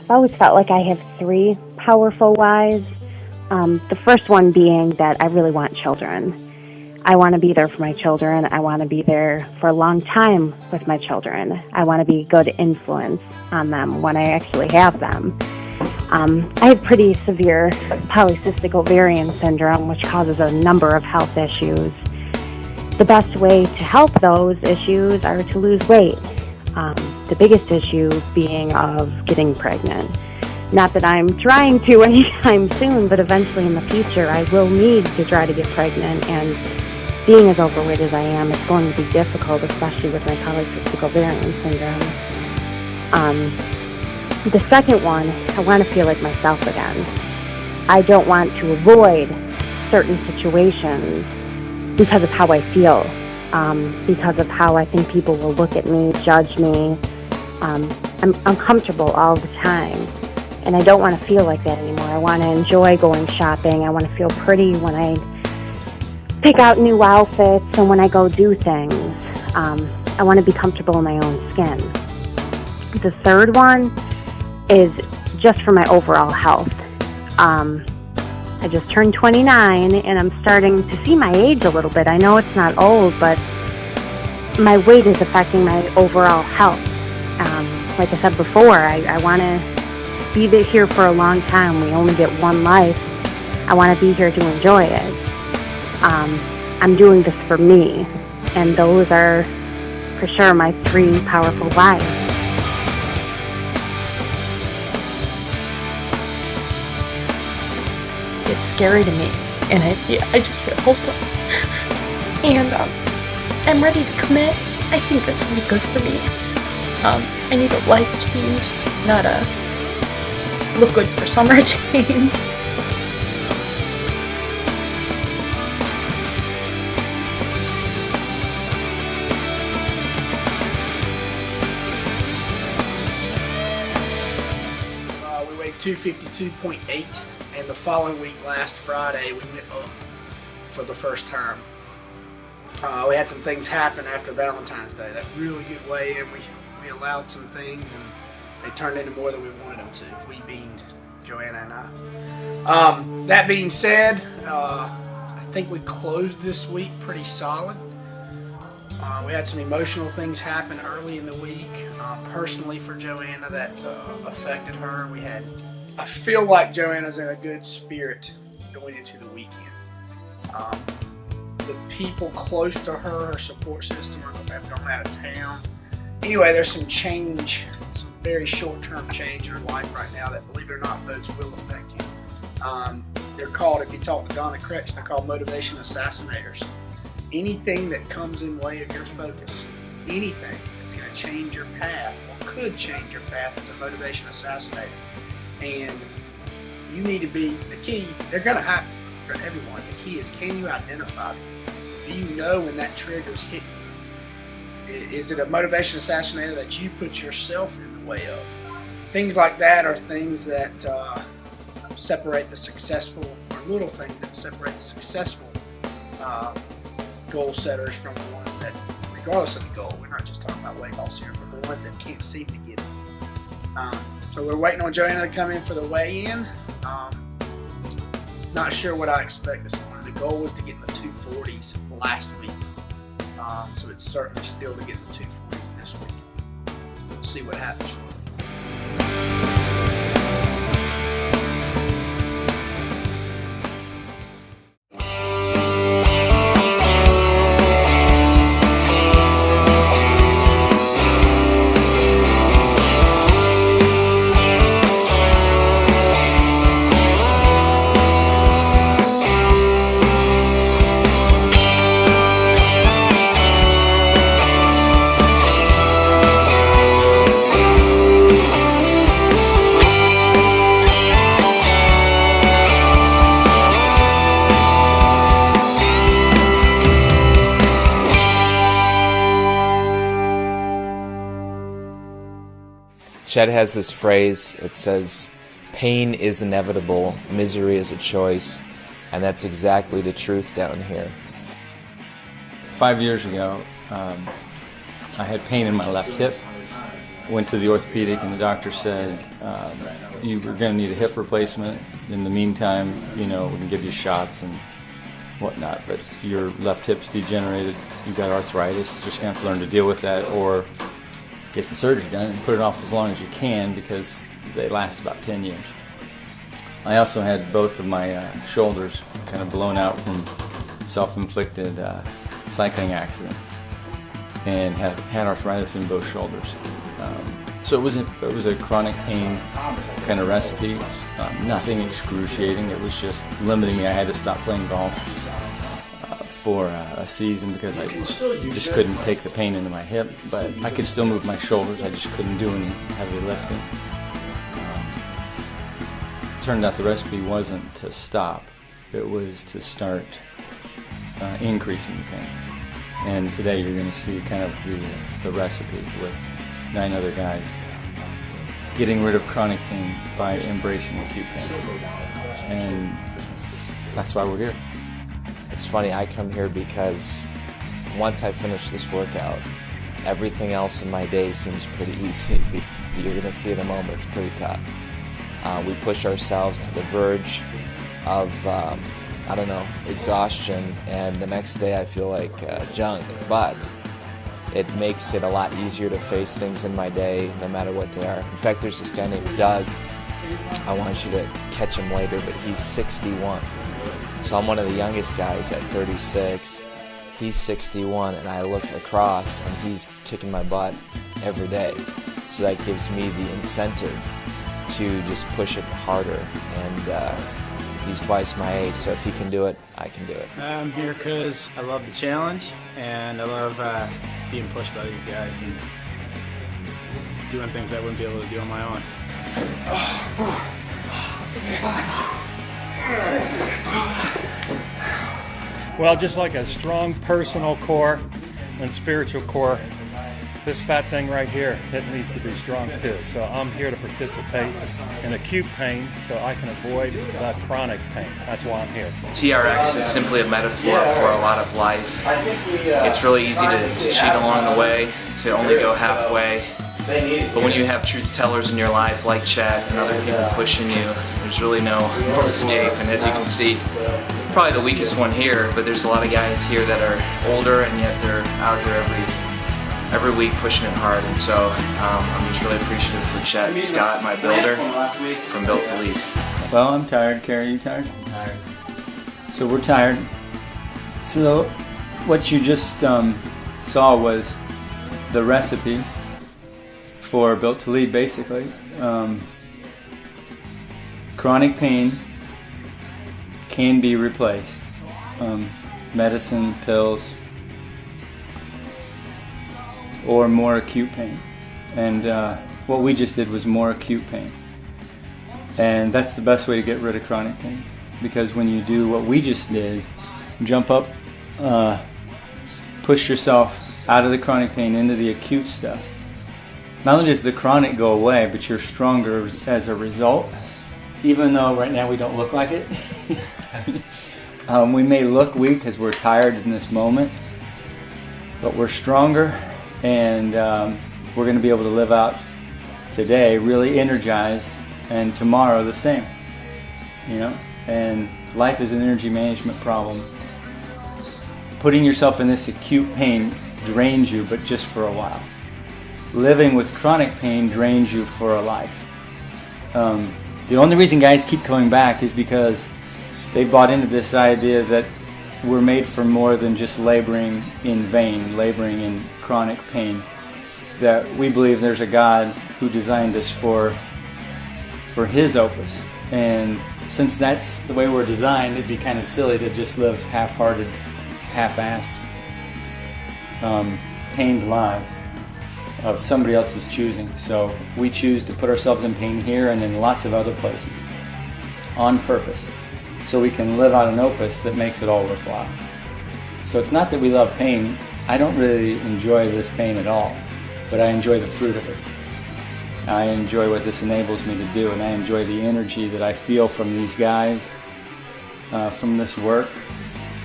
I always felt like I have three powerful whys. The first one being that I really want children. I want to be there for my children. I want to be there for a long time with my children. I want to be a good influence on them when I actually have them. I have pretty severe polycystic ovarian syndrome, which causes a number of health issues. The best way to help those issues are to lose weight. The biggest issue being of getting pregnant. Not that I'm trying to anytime soon, but eventually in the future I will need to try to get pregnant, and being as overweight as I am, it's going to be difficult, especially with my polycystic ovarian syndrome. The second one, I want to feel like myself again. I don't want to avoid certain situations because of how I feel, because of how I think people will look at me, judge me. I'm uncomfortable all the time, and I don't want to feel like that anymore. I want to enjoy going shopping. I want to feel pretty when I pick out new outfits and when I go do things. I want to be comfortable in my own skin. The third one is just for my overall health. I just turned 29 and I'm starting to see my age a little bit. I know it's not old, but my weight is affecting my overall health. Like I said before, I want to be here for a long time. We only get one life. I want to be here to enjoy it. I'm doing this for me, and those are for sure my three powerful whys. It's scary to me, and I just feel hopeless. And I'm ready to commit. I think this will be good for me. I need a life change, not a look good for summer change. We weighed 252.8, and the following week, last Friday, we went up for the first time. We had some things happen after Valentine's Day. That really good weigh-in. We allowed some things, and they turned into more than we wanted them to. We being Joanna and I. That being said, I think we closed this week pretty solid. We had some emotional things happen early in the week, personally for Joanna, that affected her. I feel like Joanna's in a good spirit going into the weekend. The people close to her support system, have gone out of town. Anyway, there's some change, some very short-term change in her life right now that, believe it or not, folks, will affect you. They're called, if you talk to Donna Kretsch, they're called motivation assassinators. Anything that comes in way of your focus, anything that's going to change your path or could change your path, is a motivation assassinator. And you need to be, the key, they're going to happen for everyone. The key is, can you identify them? Do you know when that trigger is hitting? Is it a motivation assassinator that you put yourself in the way of? Things like that are things that separate the successful, or little things that separate the successful goal setters from the ones that, regardless of the goal, we're not just talking about weight loss here, but the ones that can't seem to get it. So we're waiting on Joanna to come in for the weigh-in. Not sure what I expect this morning. The goal was to get in the 240s last week. So it's certainly still to get in the 240s this week. We'll see what happens. Chet has this phrase, it says, pain is inevitable, misery is a choice, and that's exactly the truth down here. 5 years ago, I had pain in my left hip, went to the orthopedic, and the doctor said you were going to need a hip replacement. In the meantime, you know, we can give you shots and whatnot, but your left hip's degenerated. You've got arthritis. You're just going to have to learn to deal with that, or get the surgery done and put it off as long as you can, because they last about 10 years. I also had both of my shoulders kind of blown out from self-inflicted cycling accidents, and had arthritis in both shoulders. So it was a chronic pain kind of recipe. Nothing excruciating. It was just limiting me. I had to stop playing golf for a season because I just couldn't take the pain into my hip. But I could still move my shoulders. I just couldn't do any heavy lifting. Turned out the recipe wasn't to stop. It was to start increasing the pain. And today you're going to see kind of the recipe with 9 other guys getting rid of chronic pain by embracing acute pain. And that's why we're here. It's funny, I come here because once I finish this workout, everything else in my day seems pretty easy. You're going to see in a moment, it's pretty tough. We push ourselves to the verge of, exhaustion, and the next day I feel like junk. But it makes it a lot easier to face things in my day, no matter what they are. In fact, there's this guy named Doug. I want you to catch him later, but he's 61. So I'm one of the youngest guys at 36. He's 61, and I look across, and he's kicking my butt every day. So that gives me the incentive to just push it harder. And he's twice my age, so if he can do it, I can do it. I'm here because I love the challenge, and I love being pushed by these guys and doing things that I wouldn't be able to do on my own. Well, just like a strong personal core and spiritual core, this fat thing right here, it needs to be strong too. So I'm here to participate in acute pain so I can avoid the chronic pain. That's why I'm here. TRX is simply a metaphor for a lot of life. It's really easy to cheat along the way, to only go halfway. But when you have truth tellers in your life like Chad and other people pushing you, there's really no escape. And as you can see, probably the weakest one here, but there's a lot of guys here that are older, and yet they're out here every week pushing it hard. And so I'm just really appreciative for Chad and Scott, my builder, from Built to Lead. Well, I'm tired. Kary, you tired? I'm tired. So we're tired. So what you just saw was the recipe for Built to Lead, basically. Chronic pain can be replaced. Medicine, pills, or more acute pain. And what we just did was more acute pain. And that's the best way to get rid of chronic pain. Because when you do what we just did, jump up, push yourself out of the chronic pain into the acute stuff, not only does the chronic go away, but you're stronger as a result. Even though right now we don't look like it. We may look weak because we're tired in this moment, but we're stronger, and we're going to be able to live out today really energized, and tomorrow the same. You know, and life is an energy management problem. Putting yourself in this acute pain drains you, but just for a while. Living with chronic pain drains you for a life. The only reason guys keep coming back is because they bought into this idea that we're made for more than just laboring in vain, laboring in chronic pain. That we believe there's a God who designed us for His opus. And since that's the way we're designed, it'd be kind of silly to just live half-hearted, half-assed, pained lives of somebody else's choosing. So we choose to put ourselves in pain here and in lots of other places on purpose, so we can live out an opus that makes it all worthwhile. So it's not that we love pain. I don't really enjoy this pain at all, but I enjoy the fruit of it. I enjoy what this enables me to do, and I enjoy the energy that I feel from these guys, from this work,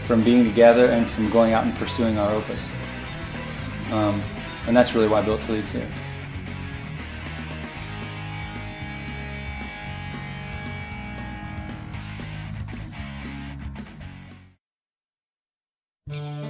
from being together, and from going out and pursuing our opus. And that's really why Built to Lead's here. you.